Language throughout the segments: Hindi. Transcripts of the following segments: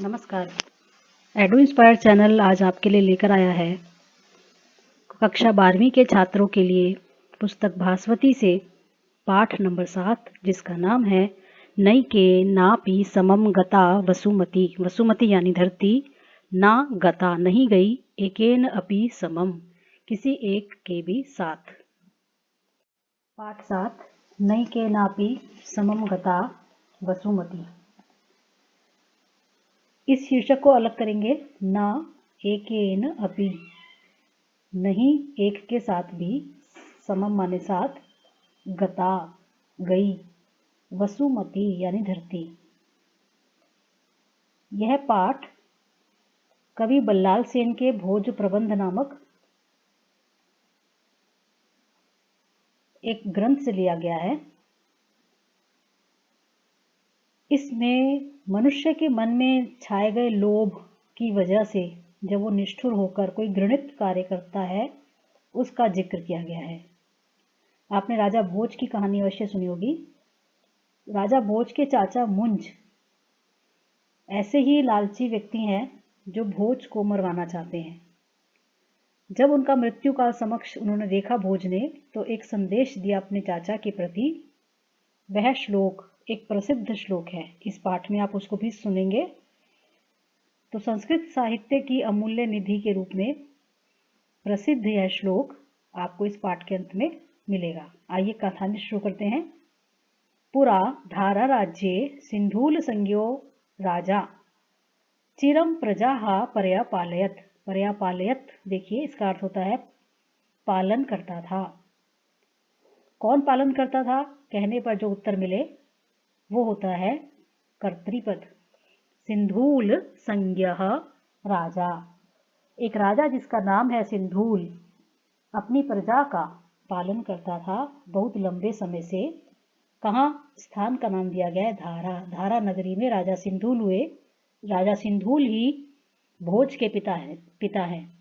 नमस्कार। एडू इंस्पायर चैनल आज आपके लिए लेकर आया है कक्षा 12वीं के छात्रों के लिए पुस्तक भास्वती से पाठ नंबर 7, जिसका नाम है नैके नापि समम गता वसुमती। वसुमती यानी धरती, ना गता नहीं गई, एकेन अपि समम किसी एक के भी साथ। पाठ 7 नैके नापि समम गता वसुमती। इस शीर्षक को अलग करेंगे। ना एकेन अपि, नहीं एक के साथ भी, समम माने साथ, गता गई, वसुमती यानी धरती। यह पाठ कवि बल्लाल सेन के भोज प्रबंध नामक एक ग्रंथ से लिया गया है। इसमें मनुष्य के मन में छाए गए लोभ की वजह से जब वो निष्ठुर होकर कोई घृणित कार्य करता है, उसका जिक्र किया गया है। आपने राजा भोज की कहानी अवश्य सुनी होगी। राजा भोज के चाचा मुंज ऐसे ही लालची व्यक्ति हैं जो भोज को मरवाना चाहते हैं। जब उनका मृत्यु काल समक्ष उन्होंने देखा भोज ने, तो एक संदेश दिया अपने चाचा के प्रति। वह श्लोक एक प्रसिद्ध श्लोक है। इस पाठ में आप उसको भी सुनेंगे। तो संस्कृत साहित्य की अमूल्य निधि के रूप में प्रसिद्ध यह श्लोक आपको इस पाठ के अंत में मिलेगा। आइए कथानक शुरू करते हैं। पुरा धारा राज्ये सिंधूल संज्ञो राजा चिरम प्रजाः पर्यापालयत। पर्यापालयत देखिए, इसका अर्थ होता है पालन करता था। कौन पालन करता था? कहने पर जो उत्तर मिले वो होता है कर्तृपद। सिंधूल संज्ञः राजा, एक राजा जिसका नाम है सिंधूल, अपनी प्रजा का पालन करता था बहुत लंबे समय से। कहाँ? स्थान का नाम दिया गया है धारा। धारा नगरी में राजा सिंधूल हुए। राजा सिंधूल ही भोज के पिता हैं।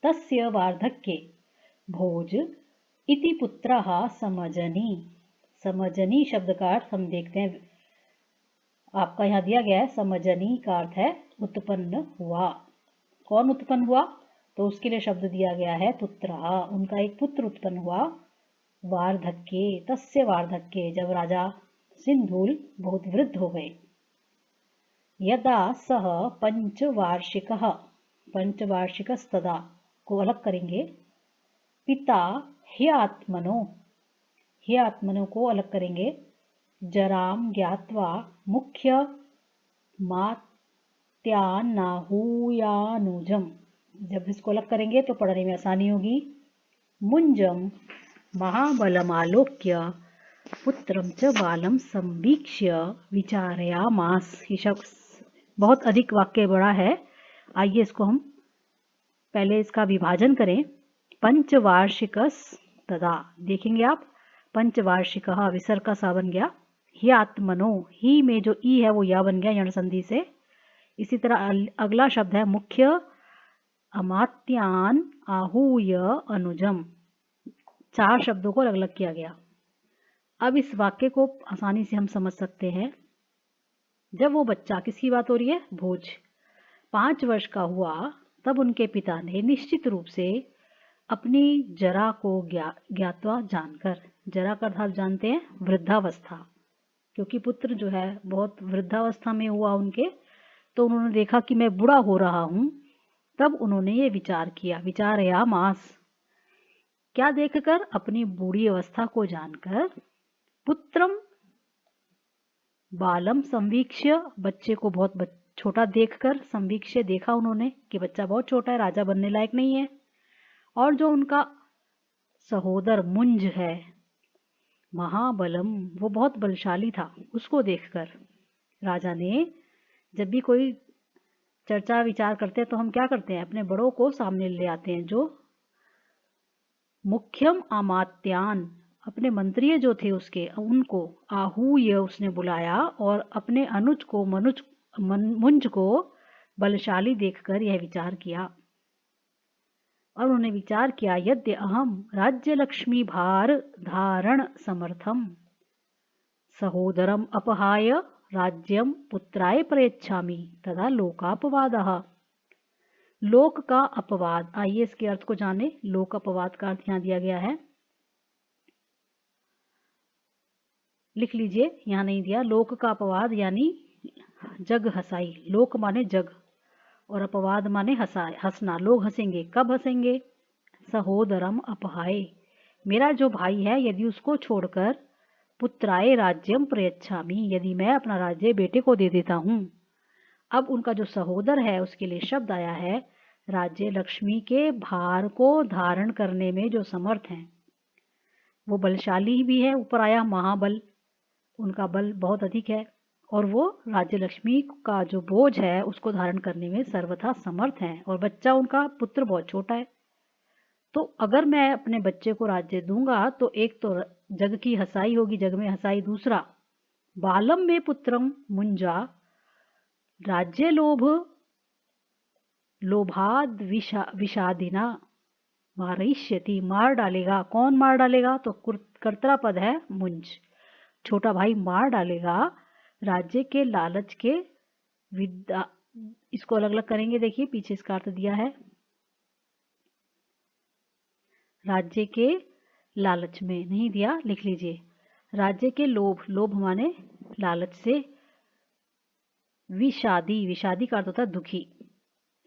तस्य वार्धक्ये भोज इति पुत्रः समजनी। समजनी शब्द का अर्थ हम देखते हैं, आपका यहाँ दिया गया है। समजनी का अर्थ है उत्पन्न हुआ। कौन उत्पन्न हुआ? तो उसके लिए शब्द दिया गया है पुत्रः, उनका एक पुत्र उत्पन्न हुआ। वार्धक्ये, तस्य वार्धक्ये, जब राजा सिंधूल बहुत वृद्ध हो गए। यदा सह पंचवार्षिकः, पंचवार्षिकस्तदा को अलग करेंगे। पिता ह्यात्मनो, ह्यात्मनो को अलग करेंगे। जराम ज्ञात्वा मुख्य मात्यान्नाहूयानुजम, जब इसको अलग करेंगे तो पढ़ने में आसानी होगी। मुंजम महाबलमालोक्य पुत्रम च बालम संवीक्ष्य विचारयामास। ये शब्द बहुत अधिक वाक्य बड़ा है। आइए इसको हम पहले इसका विभाजन करें। पंचवार्षिकस तदा, देखेंगे आप, पंचवार्षिकः विसर्ग का सा बन गया। ही आत्मनो, ही में जो ई है वो या बन गया यण संधि से। इसी तरह अगला शब्द है मुख्य अमात्यान आहूय अनुजम। 4 शब्दों को अलग अलग किया गया। अब इस वाक्य को आसानी से हम समझ सकते हैं। जब वो बच्चा, किसकी बात हो रही है? भोज, 5 वर्ष का हुआ, तब उनके पिता ने निश्चित रूप से अपनी जरा को ज्ञात्वा जानकर, जरा का अर्थ आप जानते हैं वृद्धावस्था, क्योंकि पुत्र जो है बहुत वृद्धावस्था में हुआ उनके, तो उन्होंने देखा कि मैं बूढ़ा हो रहा हूं, तब उन्होंने ये विचार किया। विचारयामास, क्या देखकर? अपनी बूढ़ी अवस्था को जानकर। पुत्रम बालम संवीक्ष्य, बच्चे को बहुत छोटा देखकर। संवीक्ष्य, देखा उन्होंने कि बच्चा बहुत छोटा है, राजा बनने लायक नहीं है। और जो उनका सहोदर मुंज है महाबलम, वो बहुत बलशाली था, उसको देखकर राजा ने, जब भी कोई चर्चा विचार करते हैं तो हम क्या करते हैं? अपने बड़ों को सामने ले आते हैं। जो मुख्यम अमात्यान, अपने मंत्री जो थे उसके, उनको आहूय उसने बुलाया, और अपने अनुज को मुंज को बलशाली देखकर यह विचार किया। और उन्होंने विचार किया, यद्य अहम राज्य लक्ष्मी भार धारण समर्थम सहोदरम अपहाय राज्यम पुत्राय प्रयच्छामि तदा लोकापवादः। लोक का अपवाद, आइए इसके अर्थ को जाने। लोक अपवाद का अर्थ यहाँ दिया गया है, लिख लीजिए, यहाँ नहीं दिया। लोक का अपवाद यानी जग हसाई। लोक माने जग और अपवाद माने हंसना। लोग हंसेंगे, कब हंसेंगे? सहोदरम अपहाय, मेरा जो भाई है यदि उसको छोड़कर, पुत्राय राज्यम प्रयच्छामि, यदि मैं अपना राज्य बेटे को दे देता हूँ। अब उनका जो सहोदर है उसके लिए शब्द आया है राज्य लक्ष्मी के भार को धारण करने में जो समर्थ हैं, वो बलशाली भी है। ऊपर आया महाबल, उनका बल बहुत अधिक है और वो राज्य लक्ष्मी का जो बोझ है उसको धारण करने में सर्वथा समर्थ हैं। और बच्चा, उनका पुत्र बहुत छोटा है। तो अगर मैं अपने बच्चे को राज्य दूंगा तो एक तो जग की हसाई होगी, जग में हसाई। दूसरा, बालम में पुत्रम मुंजा, राज्य लोभ लोभाद विषादिना मारयिष्यति, मार डालेगा। कौन मार डालेगा? तो कर्ता पद है मुंज, छोटा भाई मार डालेगा राज्य के लालच के विद्या। इसको अलग अलग करेंगे, देखिए पीछे इसका अर्थ दिया है। राज्य के लालच में नहीं दिया, लिख लीजिए। राज्य के लोभ, लोभ माने लालच से। विषादी, विषादी का अर्थ होता है दुखी।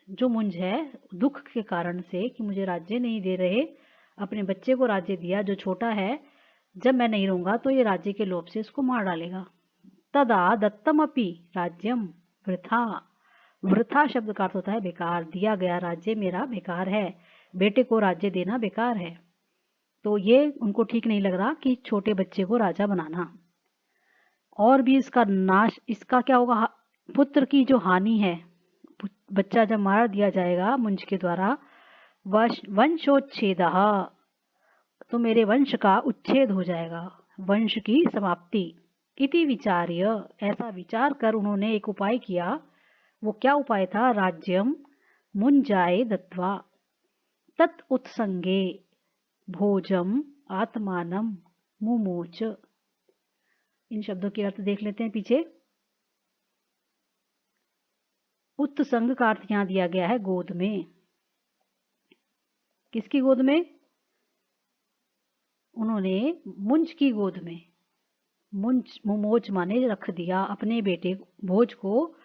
जो मुंज है दुख के कारण से कि मुझे राज्य नहीं दे रहे, अपने बच्चे को राज्य दिया जो छोटा है, जब मैं नहीं रहूंगा तो ये राज्य के लोभ से इसको मार डालेगा। तदा दत्तमपि राज्यम वृथा, वृथा शब्द का अर्थ होता है बेकार। दिया गया राज्य मेरा बेकार है, बेटे को राज्य देना बेकार है। तो ये उनको ठीक नहीं लग रहा कि छोटे बच्चे को राजा बनाना। और भी इसका नाश, इसका क्या होगा? पुत्र की जो हानि है, बच्चा जब मार दिया जाएगा मुंज के द्वारा, वंशोच्छेद, तो मेरे वंश का उच्छेद हो जाएगा, वंश की समाप्ति। इति विचार्य, ऐसा विचार कर उन्होंने एक उपाय किया। वो क्या उपाय था? राज्यम मुंजाए दत्वा तत् उत्संगे भोजम आत्मानम मुमोच। इन शब्दों के अर्थ देख लेते हैं पीछे। उत्संग का अर्थ यहाँ दिया गया है गोद में। किसकी गोद में? उन्होंने मुंज की गोद में। मुंज, मुमोच माने रख दिया, अपने बेटे भोज को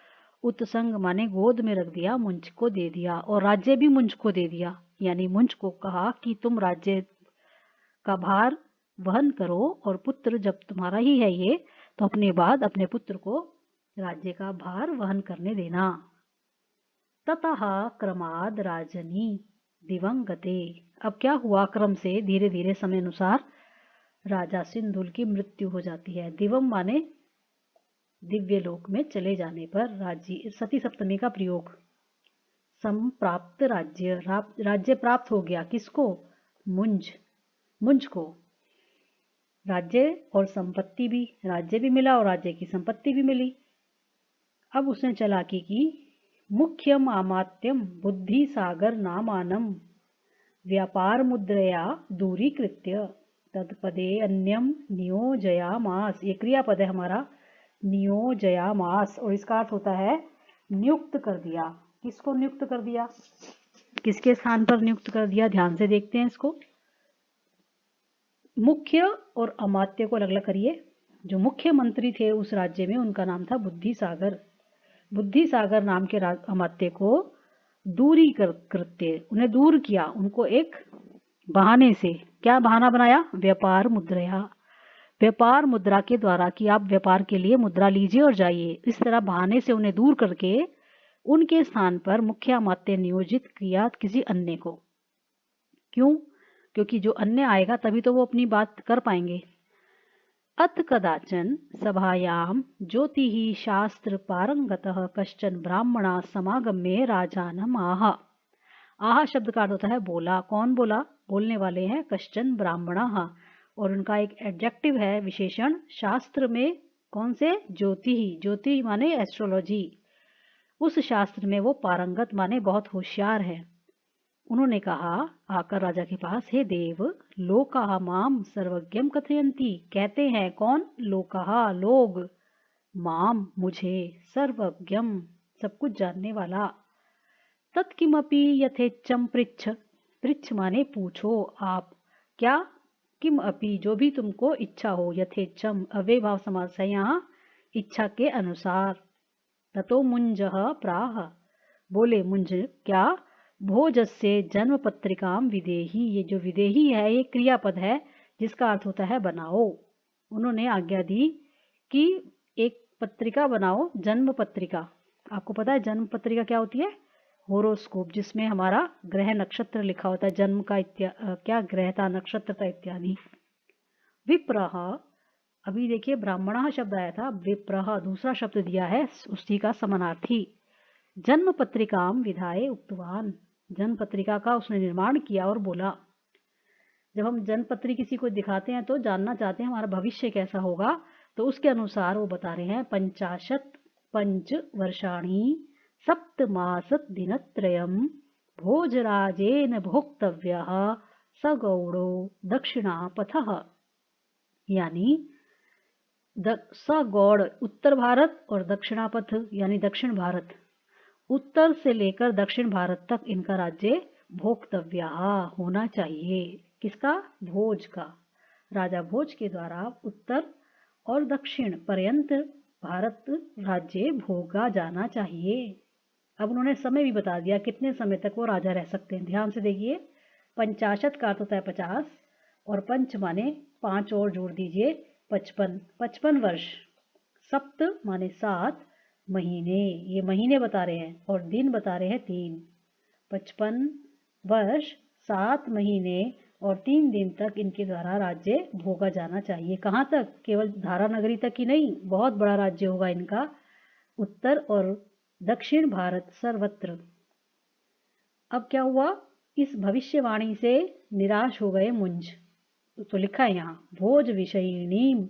उत्संग माने गोद में रख दिया, मुंज को दे दिया। और राज्य भी मुंज को दे दिया, यानी मुंज को कहा कि तुम राज्य का भार वहन करो और पुत्र जब तुम्हारा ही है ये, तो अपने बाद अपने पुत्र को राज्य का भार वहन करने देना। ततः क्रमाद राजनी दिवंगते, अब क्या हुआ? क्रम से धीरे धीरे समय अनुसार राजा सिंधुल की मृत्यु हो जाती है। दिवम माने दिव्य लोक में चले जाने पर। राज्य, सती सप्तमी का प्रयोग। संप्राप्त राज्य, राज्य प्राप्त हो गया किसको? मुंज, मुंज को। राज्य और संपत्ति भी, राज्य भी मिला और राज्य की संपत्ति भी मिली। अब उसने चालाकी की। मुख्यम आमात्यम बुद्धि सागर नामानम व्यापार मुद्रया दूरीकृत्य तत्पदे अन्यम नियोजयामास। ये क्रियापद है हमारा, नियोजयामास, और इसका अर्थ होता है नियुक्त कर दिया। किसको नियुक्त कर दिया? किसके स्थान पर नियुक्त कर दिया? ध्यान से देखते हैं इसको। मुख्य और अमात्य को अलग अलग करिए। जो मुख्य मंत्री थे उस राज्य में उनका नाम था बुद्धि सागर। बुद्धि सागर नाम के अमात्य को दूरी कृत्य, उन्हें दूर किया, उनको एक बहाने से। क्या बहाना बनाया? व्यापार मुद्रया, व्यापार मुद्रा के द्वारा कि आप व्यापार के लिए मुद्रा लीजिए और जाइए। इस तरह बहाने से उन्हें दूर करके उनके स्थान पर मुख्य अमात्य नियोजित किया किसी अन्य को। क्यों? क्योंकि जो अन्य आएगा तभी तो वो अपनी बात कर पाएंगे। अथ कदाचन सभायाम ज्योतिः शास्त्र पारंगतः कश्चन ब्राह्मणा समागम्य राजानम आह। आह शब्द का अर्थ होता है बोला। कौन बोला? बोलने वाले हैं कश्चन ब्राह्मणः, और उनका एक एडजेक्टिव है, विशेषण। शास्त्र में कौन से? ज्योति, ज्योति माने एस्ट्रोलॉजी। उस शास्त्र में वो पारंगत माने बहुत होशियार है। उन्होंने कहा आकर राजा के पास, हे देव, लोकाः माम सर्वज्ञम कथयन्ति। कहते हैं कौन? लोकाः, लोग। माम मुझे, सर्वज्ञम सब कुछ जानने वाला, तत्किमपि यथेच्छम पृच्छ, पृच्छ माने पूछो आप, क्या, किम अपि जो भी तुमको इच्छा हो, यथेच्छम अव्यय भाव समास है यहाँ, इच्छा के अनुसार। ततो मुंजः प्राह, बोले मुंज क्या, भोजस्य जन्म पत्रिकाम विदेही, ये जो विदेही है ये क्रियापद है जिसका अर्थ होता है बनाओ। उन्होंने आज्ञा दी कि एक पत्रिका बनाओ, जन्म पत्रिका। आपको पता है जन्म पत्रिका क्या होती है? होरोस्कोप, जिसमें हमारा ग्रह नक्षत्र लिखा होता है, जन्म का क्या ग्रह था, नक्षत्र था इत्यादि। विप्रह, अभी देखिए ब्राह्मण शब्द आया था, विप्रह दूसरा शब्द दिया है उसी का समानार्थी। जन्म पत्रिकाम विधाय उक्तवान, जन्म पत्रिका का उसने निर्माण किया और बोला। जब हम जन्म पत्री किसी को दिखाते हैं तो जानना चाहते हैं हमारा भविष्य कैसा होगा, तो उसके अनुसार वो बता रहे हैं 50 पंच वर्षाणि सप्तमासत दिनत्रयम भोजराजेन भोक्तव्यः सगौड़ो दक्षिणापथः, यानी सगौड़ उत्तर भारत और दक्षिणापथ यानी दक्षिण भारत, उत्तर से लेकर दक्षिण भारत तक इनका राज्य भोक्तव्य होना चाहिए। किसका? भोज का। राजा भोज के द्वारा उत्तर और दक्षिण पर्यंत भारत राज्य भोगा जाना चाहिए। अब उन्होंने समय भी बता दिया कितने समय तक वो राजा रह सकते हैं। ध्यान से देखिए, 50 का अर्थ होता है 50 और पंच माने 5 और जोड़ दीजिए 55, 55 वर्ष। सप्त माने 7 महीने, ये महीने बता रहे हैं और दिन बता रहे हैं 3। 55 वर्ष 7 महीने और 3 दिन तक इनके द्वारा राज्य भोगा जाना चाहिए। कहाँ तक? केवल धारा नगरी तक ही नहीं, बहुत बड़ा राज्य होगा इनका, उत्तर और दक्षिण भारत सर्वत्र। अब क्या हुआ? इस भविष्यवाणी से निराश हो गए मुंज। तो लिखा है यहाँ, भोज विषयिणीम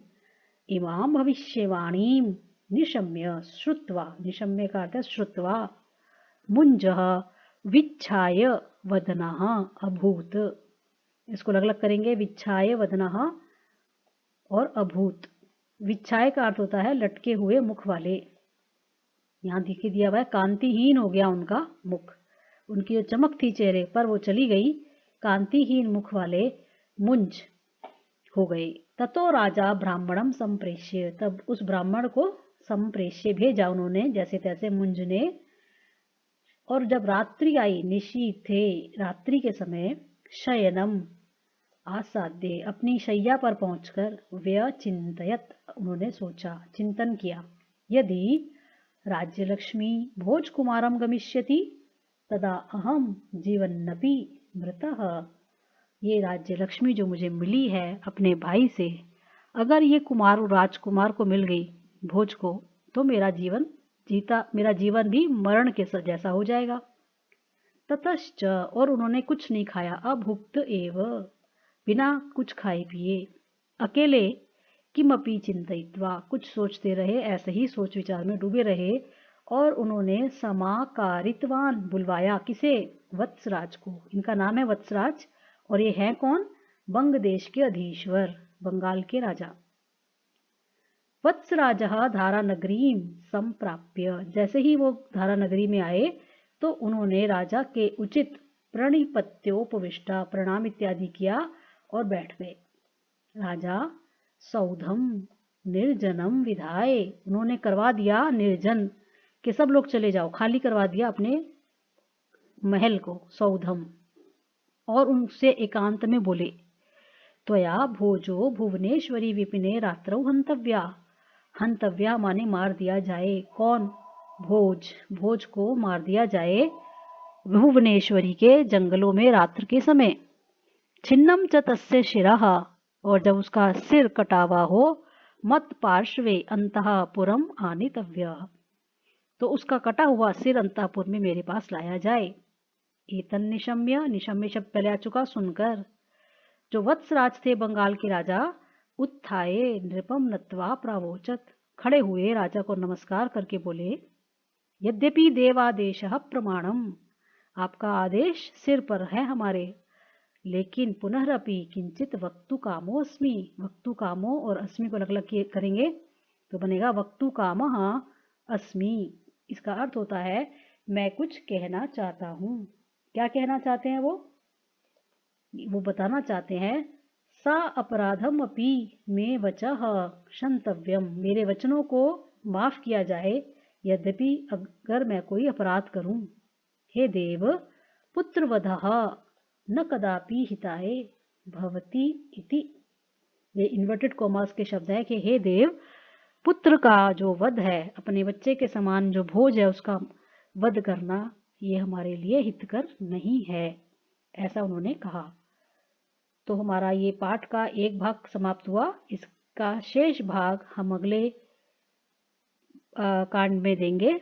इमाम भविष्यवाणीम निशम्य श्रुत्वा, निशम्य का अर्थ है श्रुत्वा, मुंजः विच्छाय वदनः अभूत। इसको अलग अलग करेंगे, विच्छाय वदनः और अभूत। विच्छाय का अर्थ होता है लटके हुए मुख वाले। यहाँ देखिए दिया हुआ है कांतिहीन हो गया उनका मुख, उनकी जो चमक थी चेहरे पर वो चली गई, कांतिहीन मुख वाले मुंज हो गए। ततो राजा ब्राह्मणम संप्रेष्य, तब उस ब्राह्मण को संप्रेष्य भेजा उन्होंने जैसे तैसे मुंज ने। और जब रात्रि आई, निशी थे, रात्रि के समय, शयनम आसाद्य, अपनी शैया पर पहुंचकर, व्यचिंतयत उन्होंने सोचा, चिंतन किया, यदि राज्य लक्ष्मी भोज कुमारम गमिष्यति तदा अहम जीवन्नपि मृतः, ये राज्य लक्ष्मी जो मुझे मिली है अपने भाई से, अगर ये कुमार राजकुमार को मिल गई भोज को, तो मेरा जीवन भी मरण के जैसा हो जाएगा। ततश्च, और उन्होंने कुछ नहीं खाया, अभुक्त एव, बिना कुछ खाए पिए, अकेले, किमपि चिंतयित्वा, कुछ सोचते रहे, ऐसे ही सोच विचार में डूबे रहे। और उन्होंने समाकारितवान, बुलवाया, किसे? वत्सराज को। इनका नाम है वत्सराज और ये हैं कौन? बंग देश के अधीश्वर, बंगाल के राजा। वत्सराजः धारानगरीं संप्राप्य, जैसे ही वो धारानगरी में आए तो उन्होंने राजा के उचित प्रणिपत्योपविष्टा, प्रणाम इत्यादि किया और बैठ गए। राजा सौधम निर्जनम विधाय, उन्होंने करवा दिया निर्जन, कि सब लोग चले जाओ, खाली करवा दिया अपने महल को, सौधम। और उनसे एकांत में बोले, त्वया भोजो भुवनेश्वरी विपिने रात्रौ हंतव्या, हंतव्या माने मार दिया जाए। कौन? भोज, भोज को मार दिया जाए भुवनेश्वरी के जंगलों में रात्र के समय। छिन्नम च तस्य शिरः, और जब उसका सिर कटा हुआ हो, मत पार्श्वे अंतःपुरम आनीतव्य, तो उसका कटा हुआ सिर अंतःपुर में मेरे पास लाया जाए। एतन निशम्य, निशम्य शब्द पहले आ चुका, सुनकर जो वत्सराज थे बंगाल के राजा, उत्थाये नृपम नत्वा प्रावोचत, खड़े हुए राजा को नमस्कार करके बोले, यद्यपि देवादेशः प्रमाणम, आपका आदेश सिर पर है हमारे, लेकिन पुनरअपि किंचित वक्तु कामो अस्मि, वक्तु कामो और अस्मि को अलग अलग करेंगे, तो बनेगा वक्तु कामः अस्मि। इसका अर्थ होता है मैं कुछ कहना चाहता हूँ। क्या कहना चाहते हैं वो बताना चाहते हैं सा अपराधम अपि मे वचः क्षंतव्यम, मेरे वचनों को माफ किया जाए यद्यपि अगर मैं कोई अपराध करूं। हे देव पुत्रवधः न कदापि हिताय भवति इति। ये इन्वर्टेड कॉमास के शब्द है कि हे देव, पुत्र का जो वध है, अपने बच्चे के समान जो भोज है उसका वध करना, ये हमारे लिए हितकर नहीं है, ऐसा उन्होंने कहा। तो हमारा ये पाठ का एक भाग समाप्त हुआ। इसका शेष भाग हम अगले कांड में देंगे।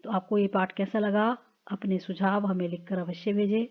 तो आपको ये पाठ कैसा लगा? अपने सुझाव हमें लिखकर अवश्य भेजें।